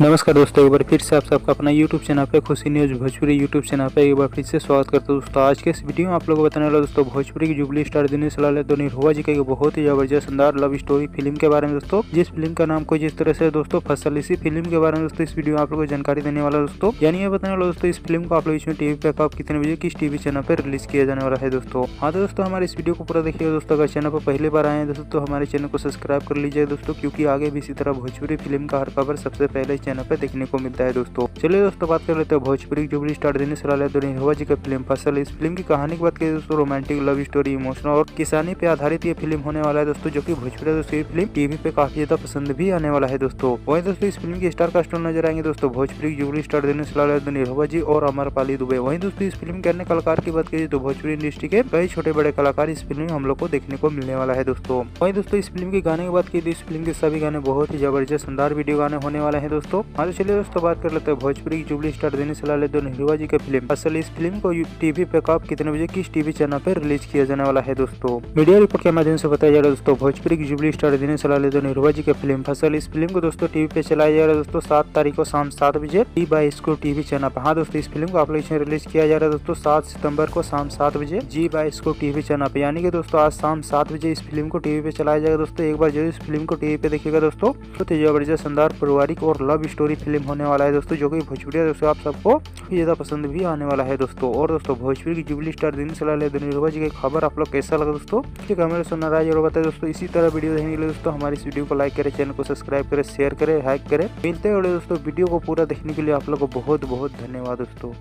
नमस्कार दोस्तों, एक बार फिर से आप सबका अपना YouTube चैनल पे खुशी न्यूज़ भोजपुरी YouTube चैनल पे एक बार फिर से स्वागत करता हूं। दोस्तों आज के इस वीडियो में आप लोगों को बताने वाला दोस्तों भोजपुरी की जुबली स्टार दिनेश लाल यादव निरहुआ जी का एक बहुत ही जबरदस्त शानदार लव स्टोरी फिल्म के बारे में दोस्तों, जिस फिल्म का नाम कुछ इस तरह से दोस्तों फसल। इसी फिल्म के बारे में दोस्तों इस वीडियो में आप लोगों को जानकारी देने वाला दोस्तों, यानी ये बताने वाला दोस्तों इस फिल्म को आप लोग इसमें टीवी पे कब कितने बजे किस टीवी चैनल पर रिलीज किया जाने वाला है दोस्तों। हाँ तो दोस्तों हमारे इस वीडियो को पूरा देखिएगा दोस्तों। अगर चैनल पर पहली बार आए हैं दोस्तों तो हमारे चैनल को सब्सक्राइब कर लीजिए दोस्तों, क्योंकि आगे भी इसी तरह भोजपुरी फिल्म का हर खबर सबसे पहले इस चैनल पर देखने को मिलता है दोस्तों। चलिए दोस्तों बात कर लेते हैं भोजपुरी जुबली स्टार दिनेश लाल यादव निरहुआ जी का फिल्म फसल। इस फिल्म की कहानी की बात करें दोस्तों, रोमांटिक लव स्टोरी इमोशनल और किसानी पे आधारित ये फिल्म होने वाला है दोस्तों, जो कि भोजपुरी दोस्तों ये फिल्म टीवी पे काफी ज्यादा पसंद भी आने वाला है दोस्तों। वहीं दोस्तों इस फिल्म की स्टार कास्ट नजर आएंगे दोस्तों भोजपुरी जुबली स्टार दिनेश लाल यादव निरहुआ जी और अमरपाली दुबे। वहीं दोस्तों इस फिल्म के अन्य कलाकार की बात करिए तो भोजपुरी इंडस्ट्री के कई छोटे बड़े कलाकार इस फिल्म में हम लोग को देखने को मिलने वाला है दोस्तों। वहीं दोस्तों इस फिल्म के गाने की बात की तो इस फिल्म के सभी गाने बहुत ही जबरदस्त शानदार वीडियो गाने होने वाले हैं दोस्तों। हाँ तो चलिए दोस्तों बात कर लेते हैं भोजपुरी की जुबली स्टार दिनेश लाल यादव निरहुआ जी का फिल्म फसल। इस फिल्म को टीवी पे कब कितने बजे किस टीवी चैनल पर रिलीज किया जाने वाला है दोस्तों। मीडिया रिपोर्ट के माध्यम से बताया जा रहा है दोस्तों भोजपुरी की जुबली स्टार दिनेश लाल यादव निरहुआ जी का फिल्म फसल। इस फिल्म को दोस्तों टीवी पे चलाया जा रहा है दोस्तों 7 तारीख को शाम 7 बजे G/Scope टीवी चैनल पर। हाँ दोस्तों इस फिल्म को आप लोग इसमें रिलीज किया जा रहा है दोस्तों 7 सितंबर को शाम 7 बजे G/Scope टीवी चैनल पे, यानी कि दोस्तों आज शाम 7 बजे इस फिल्म को टीवी पे चलाया जाएगा दोस्तों। एक बार जरूर इस फिल्म को टीवी पे देखिएगा दोस्तों। बहुत ही जबरदस्त शानदार पारिवारिक और लव स्टोरी फिल्म होने वाला है दोस्तों, जो कि भोजपुरी दोस्तों आप सबको ज्यादा पसंद भी आने वाला है दोस्तों। और दोस्तों भोजपुरी की जुबली स्टार दिनेश लाल यादव निरहुआ जी की खबर आप लोग कैसा लगा दोस्तों, ठीक है मेरे सुनना राय जरूर बताए दोस्तों। इसी तरह वीडियो देखने के लिए दोस्तों हमारे इस वीडियो को लाइक करें, चैनल को सब्सक्राइब करें, शेयर करें, लाइक करें। मिलते हैं दोस्तों वीडियो को पूरा देखने के लिए आप लोग को बहुत बहुत धन्यवाद दोस्तों।